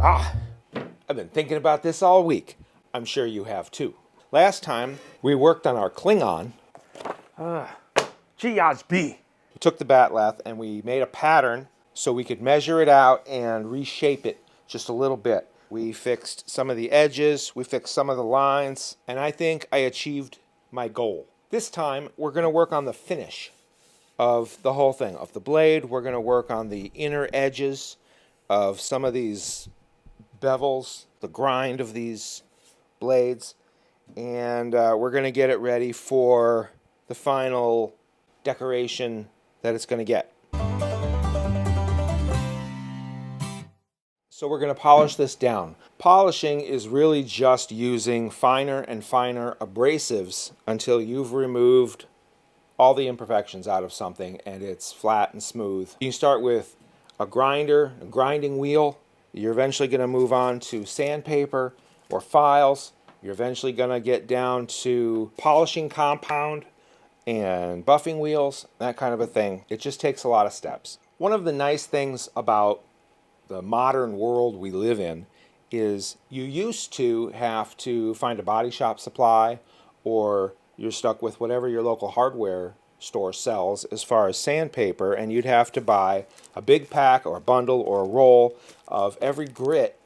Ah, I've been thinking about this all week. I'm sure you have too. Last time we worked on our Klingon, we took the batleth and we made a pattern so we could measure it out and reshape it just a little bit. We fixed some of the edges, we fixed some of the lines, and I think I achieved my goal. This time we're going to work on the finish of the whole thing, of the blade. We're going to work on the inner edges of some of these bevels, the grind of these blades, and we're going to get it ready for the final decoration that it's going to get. So we're going to polish this down. Polishing is really just using finer and finer abrasives until you've removed all the imperfections out of something and it's flat and smooth. You can start with a grinder, a grinding wheel. You're eventually going to move on to sandpaper or files. You're eventually going to get down to polishing compound and buffing wheels, that kind of a thing. It just takes a lot of steps. One of the nice things about the modern world we live in is you used to have to find a body shop supply, or you're stuck with whatever your local hardware store sells as far as sandpaper, and you'd have to buy a big pack or a bundle or a roll of every grit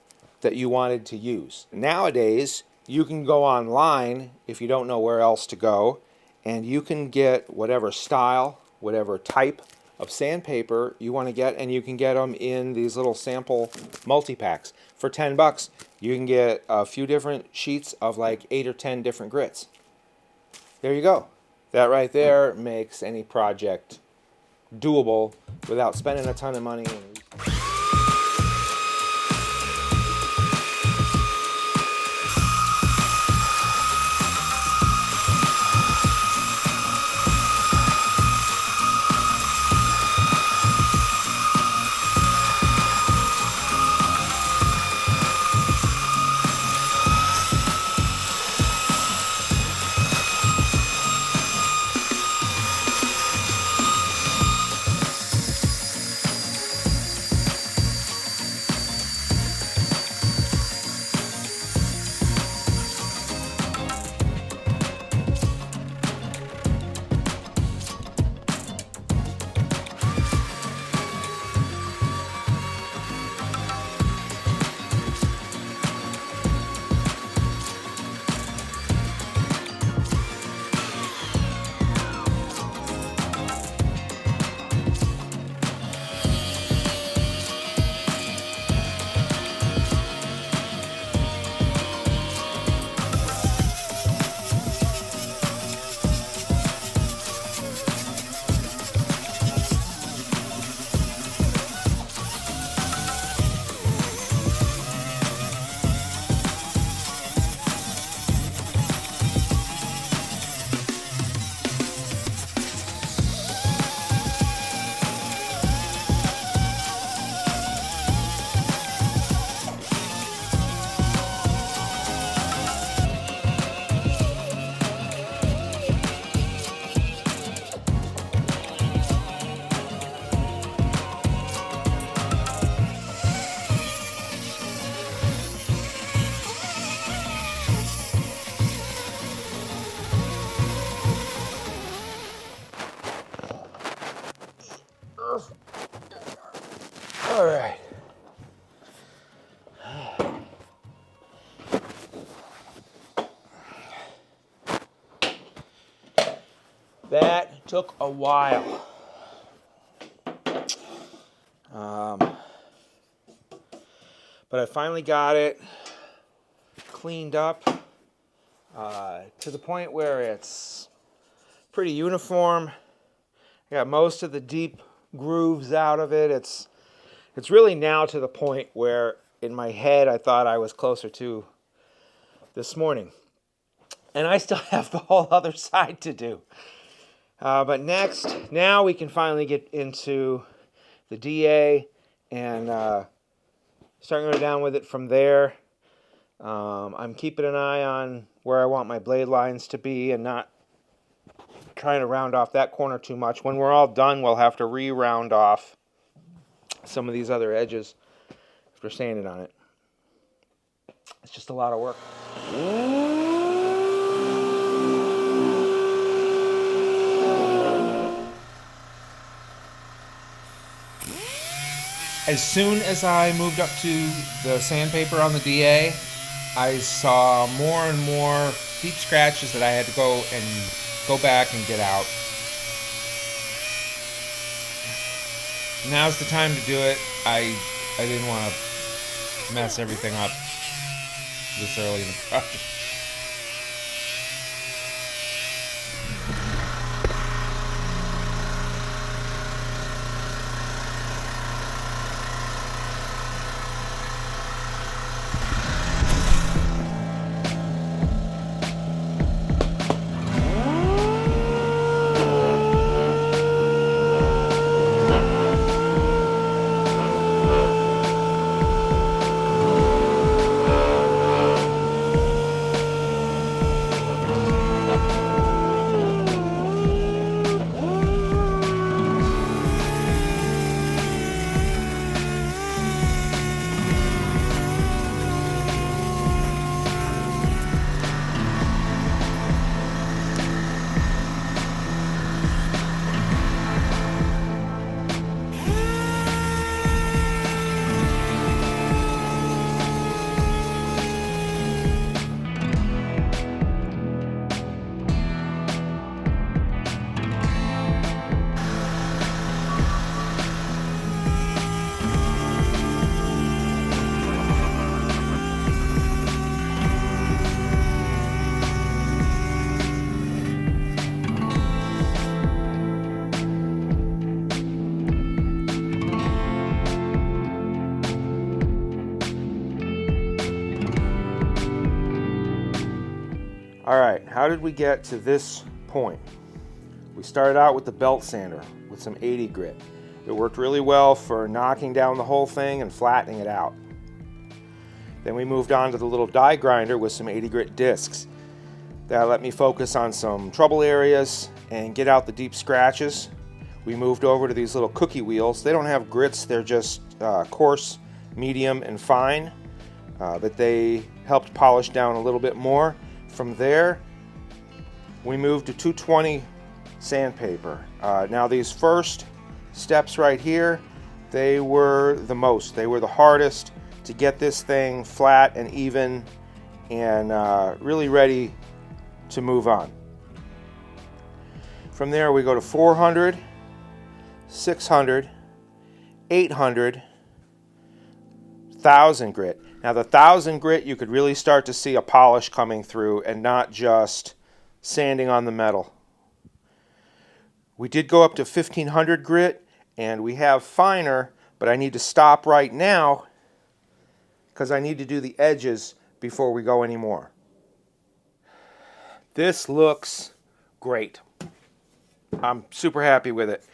that you wanted to use. Nowadays, you can go online if you don't know where else to go, and you can get whatever style, whatever type of sandpaper you want to get, and you can get them in these little sample multi-packs. For $10, you can get a few different sheets of like 8 or 10 different grits. There you go. That right there makes any project doable without spending a ton of money. All right. That took a while. But I finally got it cleaned up to the point where it's pretty uniform. I got most of the deep grooves out of it. It's really now to the point where in my head I thought I was closer to this morning. And I still have the whole other side to do. But now we can finally get into the DA and start going down with it from there. I'm keeping an eye on where I want my blade lines to be and not trying to round off that corner too much. When we're all done, we'll have to re-round off some of these other edges after sanding on it. It's just a lot of work. As soon as I moved up to the sandpaper on the DA, I saw more and more deep scratches that I had to go back and get out. Now's the time to do it. I didn't want to mess everything up this early in the project. All right, how did we get to this point? We started out with the belt sander with some 80 grit. It worked really well for knocking down the whole thing and flattening it out. Then we moved on to the little die grinder with some 80 grit discs. That let me focus on some trouble areas and get out the deep scratches. We moved over to these little cookie wheels. They don't have grits, they're just coarse, medium, and fine, but they helped polish down a little bit more. From there, we moved to 220 sandpaper. Now these first steps right here, they were the hardest to get this thing flat and even and really ready to move on. From there we go to 400, 600, 800, 1000 grit. Now the 1000 grit, you could really start to see a polish coming through and not just sanding on the metal. We did go up to 1500 grit and we have finer, but I need to stop right now because I need to do the edges before we go any more. This looks great. I'm super happy with it.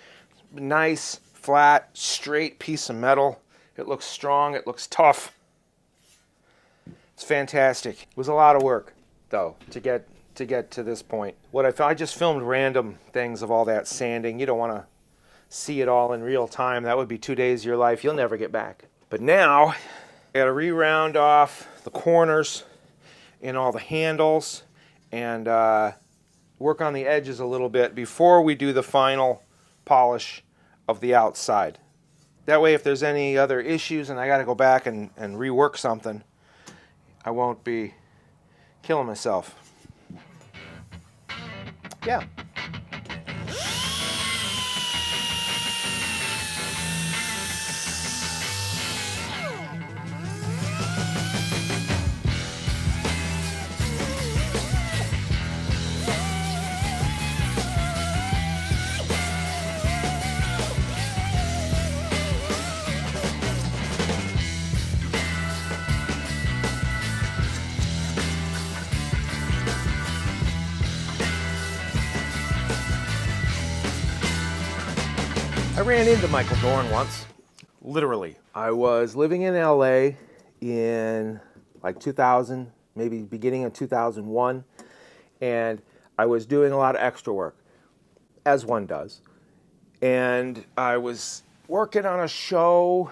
Nice, flat, straight piece of metal. It looks strong, it looks tough. It's fantastic. It was a lot of work, though, to get to this point. I just filmed random things of all that sanding. You don't want to see it all in real time. That would be 2 days of your life you'll never get back. But now, I got to re-round off the corners and all the handles and work on the edges a little bit before we do the final polish of the outside. That way, if there's any other issues and I got to go back and rework something, I won't be killing myself. Yeah. I ran into Micheal Dorn once, literally. I was living in LA in like 2000, maybe beginning of 2001, and I was doing a lot of extra work, as one does. And I was working on a show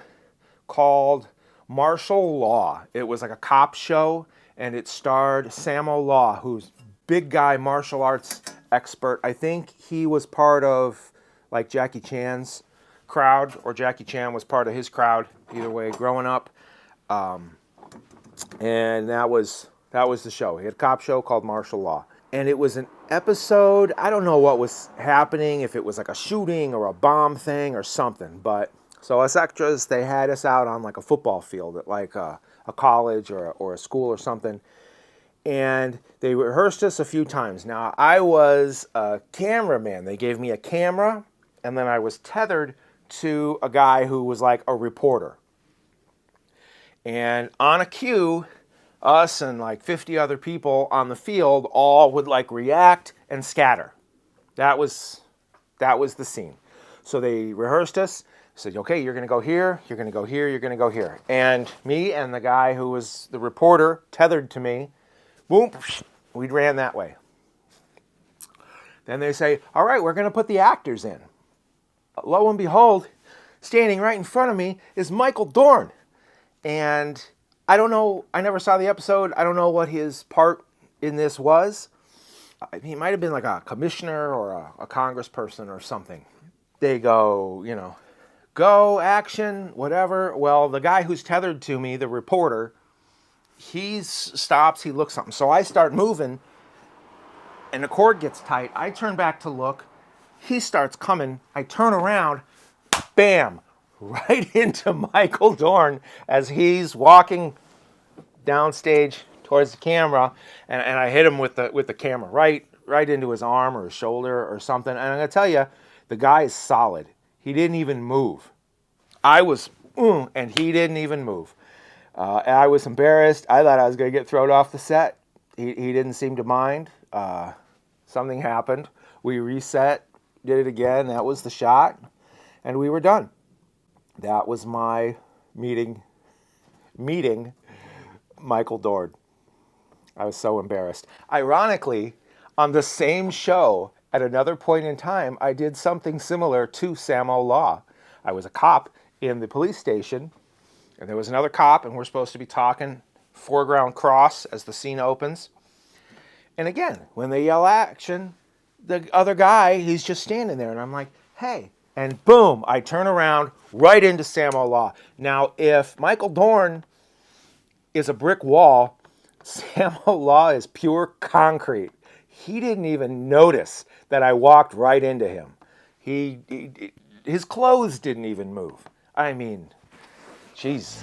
called Martial Law. It was like a cop show, and it starred Samo Law, who's big guy, martial arts expert. I think he was part of like Jackie Chan's crowd, or Jackie Chan was part of his crowd. Either way, growing up, and that was the show. He had a cop show called Martial Law, and it was an episode. I don't know what was happening, if it was like a shooting or a bomb thing or something, but so us extras, they had us out on like a football field at like a college or a school or something, and they rehearsed us a few times. Now, I was a cameraman. They gave me a camera, and then I was tethered to a guy who was like a reporter. And on a cue, us and like 50 other people on the field all would like react and scatter. That was the scene. So they rehearsed us, said, okay, you're going to go here, you're going to go here, you're going to go here. And me and the guy who was the reporter tethered to me, boom, we ran that way. Then they say, all right, we're going to put the actors in. Lo and behold, standing right in front of me is Micheal Dorn. And I don't know, I never saw the episode. I don't know what his part in this was. He might have been like a commissioner or a congressperson or something. They go, go, action, whatever. Well, the guy who's tethered to me, the reporter, he stops, he looks something. So I start moving, and the cord gets tight. I turn back to look. He starts coming. I turn around, bam, right into Micheal Dorn as he's walking downstage towards the camera, and I hit him with the camera right into his arm or his shoulder or something. And I'm gonna tell you, the guy is solid. He didn't even move. I was, and he didn't even move. I was embarrassed. I thought I was gonna get thrown off the set. He didn't seem to mind. Something happened. We reset, did it again. That was the shot, and we were done. That was my meeting Micheal Dorn. I was so embarrassed. Ironically, on the same show, at another point in time, I did something similar to Samo Law. I was a cop in the police station, and there was another cop, and we're supposed to be talking foreground cross as the scene opens. And again, when they yell action, the other guy, he's just standing there, and I'm like, hey. And boom, I turn around right into Samo Law. Now, if Micheal Dorn is a brick wall, Samo Law is pure concrete. He didn't even notice that I walked right into him. His clothes didn't even move. I mean, jeez.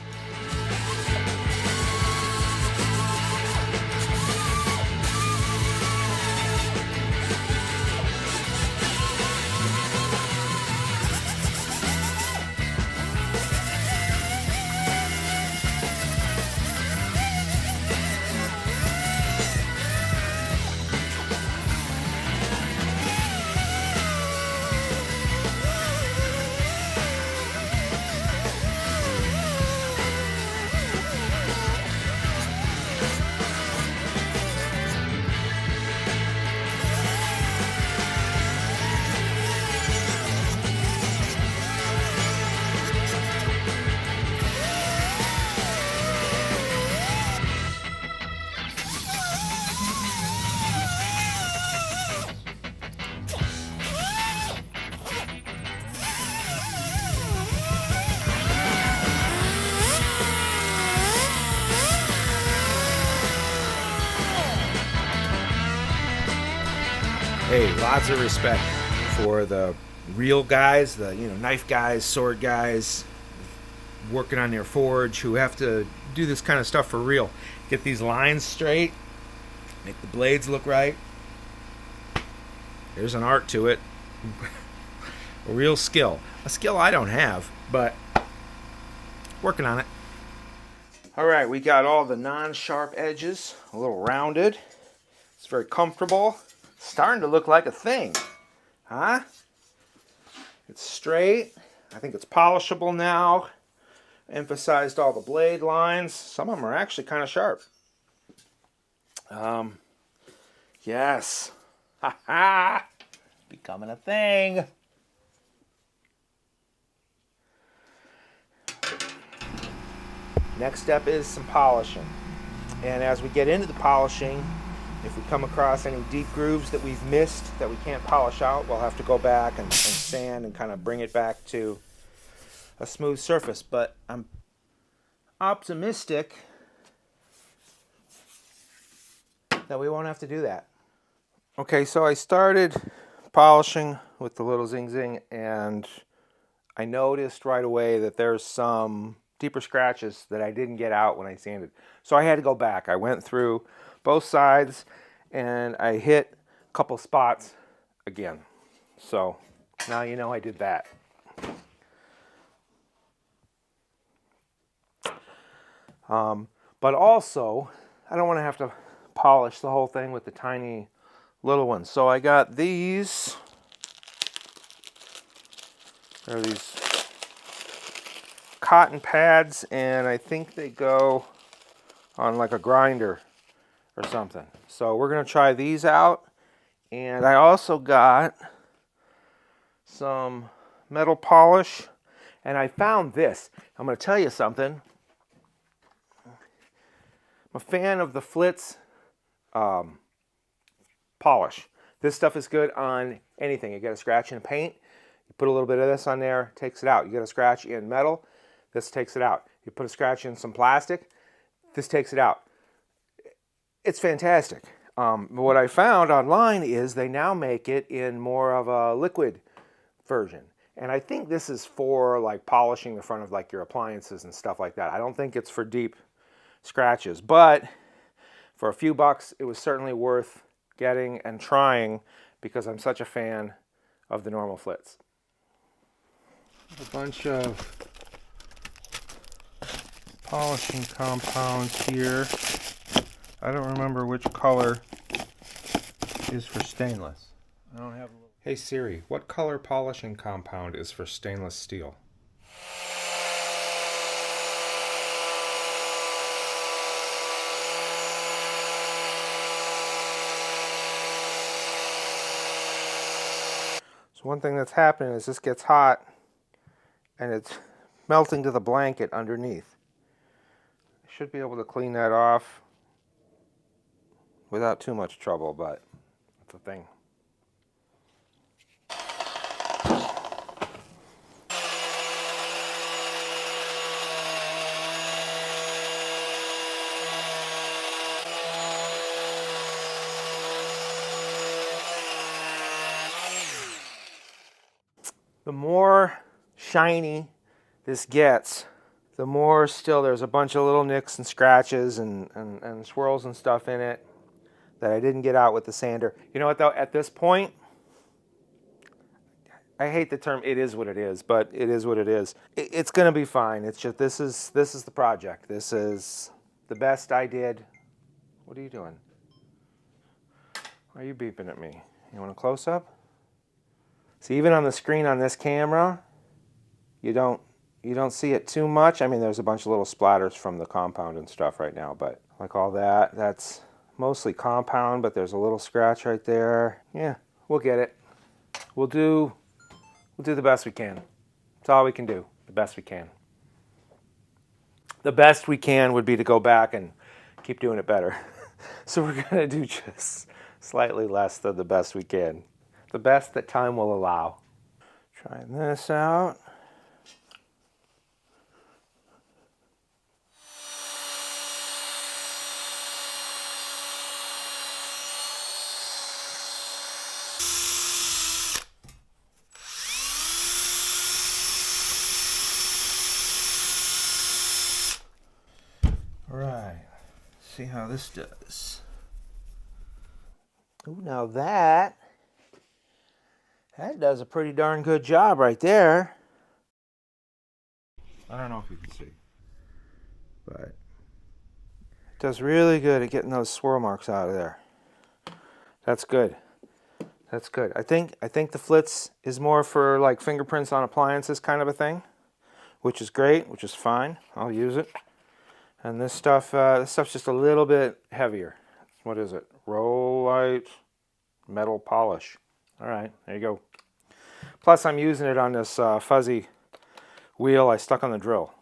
Hey, lots of respect for the real guys, the knife guys, sword guys, working on their forge, who have to do this kind of stuff for real. Get these lines straight, make the blades look right. There's an art to it. A real skill. A skill I don't have, but working on it. All right, we got all the non-sharp edges a little rounded. It's very comfortable. Starting to look like a thing, huh? It's straight. I think it's polishable now. Emphasized all the blade lines. Some of them are actually kind of sharp. Yes. Ha ha! Becoming a thing. Next step is some polishing. And as we get into the polishing, if we come across any deep grooves that we've missed that we can't polish out, we'll have to go back and sand and kind of bring it back to a smooth surface. But I'm optimistic that we won't have to do that. Okay, so I started polishing with the little zing zing, and I noticed right away that there's some deeper scratches that I didn't get out when I sanded. So I had to go back. I went through both sides and I hit a couple spots again. So now you know I did that. But also, I don't want to have to polish the whole thing with the tiny little ones. So I got these. There are these cotton pads, and I think they go on like a grinder or something. So we're going to try these out. And I also got some metal polish, and I found this. I'm going to tell you something. I'm a fan of the Flitz polish. This stuff is good on anything. You get a scratch in paint, you put a little bit of this on there, takes it out. You get a scratch in metal, this takes it out. You put a scratch in some plastic, this takes it out. It's fantastic. What I found online is they now make it in more of a liquid version. And I think this is for like polishing the front of like your appliances and stuff like that. I don't think it's for deep scratches, but for a few bucks, it was certainly worth getting and trying because I'm such a fan of the normal Flitz. A bunch of polishing compounds here. I don't remember which color is for stainless. I don't have. Hey Siri, what color polishing compound is for stainless steel? So one thing that's happening is this gets hot and it's melting to the blanket underneath. I should be able to clean that off without too much trouble, but that's a thing. The more shiny this gets, the more still there's a bunch of little nicks and scratches and swirls and stuff in it that I didn't get out with the sander. You know what though, at this point, I hate the term it is what it is, but it is what it is. It's gonna be fine. It's just this is the project. This is the best I did. What are you doing? Why are you beeping at me? You want a close-up? See, even on the screen on this camera, you don't see it too much. I mean, there's a bunch of little splatters from the compound and stuff right now, but like all that, that's mostly compound, but there's a little scratch right there. Yeah, we'll get it. We'll do the best we can. That's all we can do, the best we can. The best we can would be to go back and keep doing it better. So we're gonna do just slightly less than the best we can. The best that time will allow. Trying this out. All right, see how this does. Ooh, now that does a pretty darn good job right there. I don't know if you can see, but it does really good at getting those swirl marks out of there. That's good. That's good. I think the Flitz is more for like fingerprints on appliances kind of a thing, which is great, which is fine. I'll use it. And this stuff's just a little bit heavier. What is it? Rollite metal polish. All right, there you go. Plus, I'm using it on this fuzzy wheel I stuck on the drill.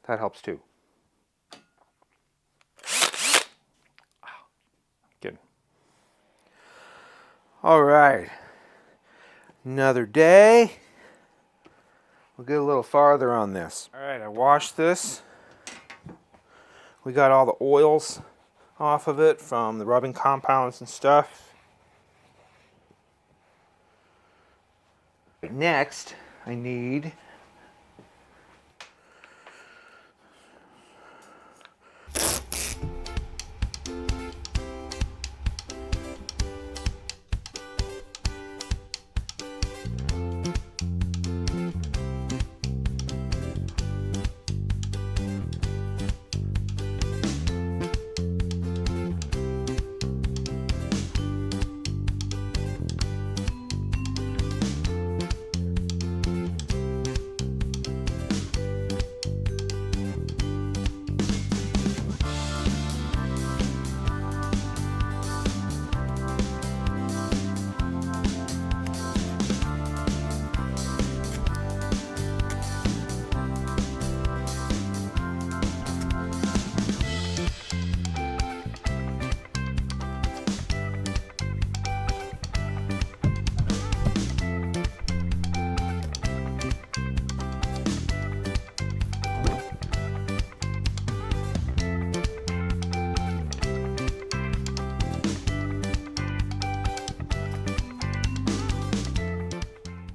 That helps too. All right, another day. We'll get a little farther on this. All right, I washed this. We got all the oils off of it from the rubbing compounds and stuff. Next, I need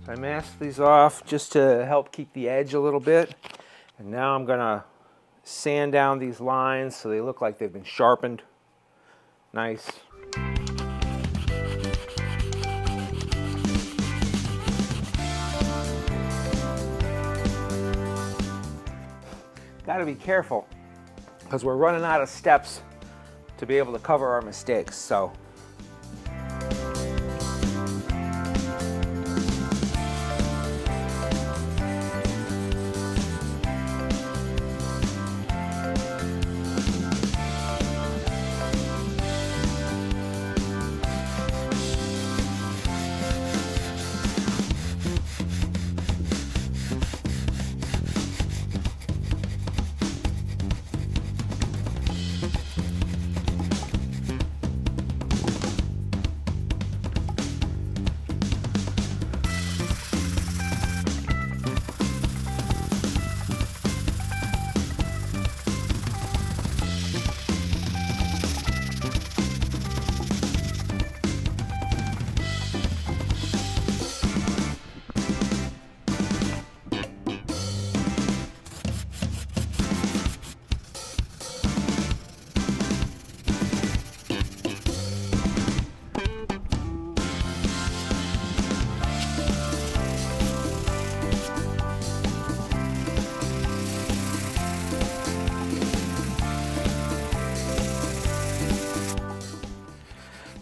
I masked these off just to help keep the edge a little bit. And now I'm going to sand down these lines so they look like they've been sharpened. Nice. Got to be careful because we're running out of steps to be able to cover our mistakes. So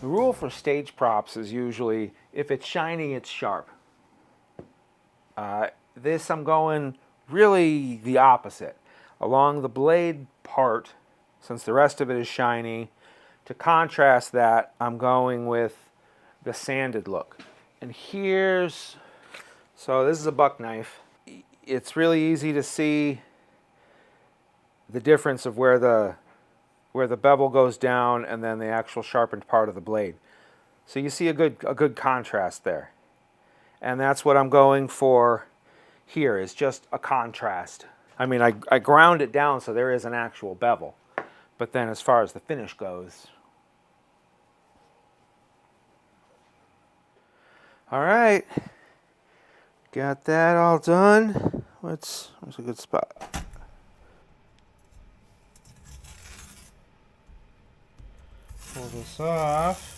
the rule for stage props is usually if it's shiny, it's sharp. This I'm going really the opposite. Along the blade part, since the rest of it is shiny, to contrast that, I'm going with the sanded look. And so this is a buck knife. It's really easy to see the difference of where the bevel goes down and then the actual sharpened part of the blade. So you see a good contrast there. And that's what I'm going for here, is just a contrast. I mean, I ground it down so there is an actual bevel. But then as far as the finish goes. All right. Got that all done. Where's a good spot? Pull this off.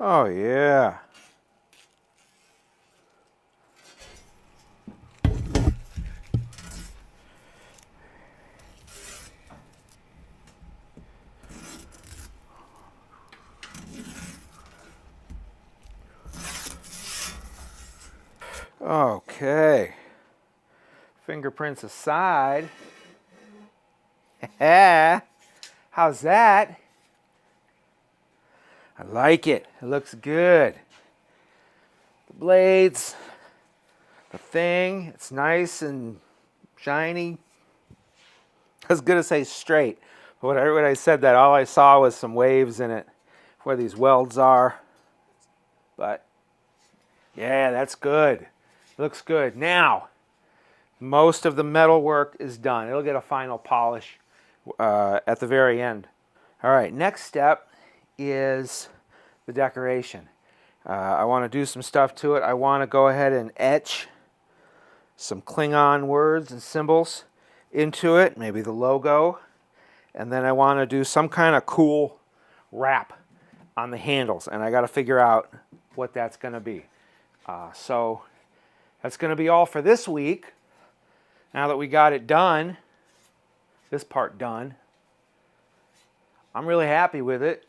Oh yeah. Okay. Fingerprints aside. How's that? I like it. It looks good. The blades, the thing, it's nice and shiny. I was going to say straight, When I said that, all I saw was some waves in it where these welds are. But yeah, that's good. Looks good. Now, most of the metal work is done. It'll get a final polish at the very end. All right, next step is the decoration. I want to do some stuff to it. I want to go ahead and etch some Klingon words and symbols into it, maybe the logo. And then I want to do some kind of cool wrap on the handles. And I got to figure out what that's going to be. So that's going to be all for this week. Now that we got it done, this part done, I'm really happy with it.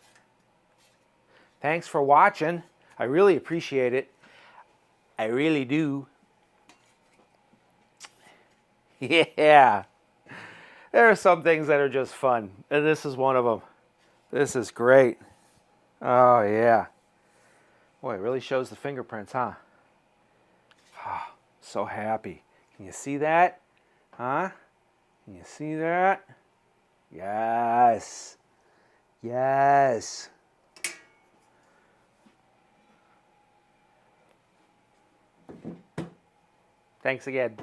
Thanks for watching. I really appreciate it. I really do. Yeah. There are some things that are just fun, and this is one of them. This is great. Oh, yeah. Boy, it really shows the fingerprints, huh? Oh, so happy. Can you see that? Huh? Can you see that? Yes. Yes. Thanks again.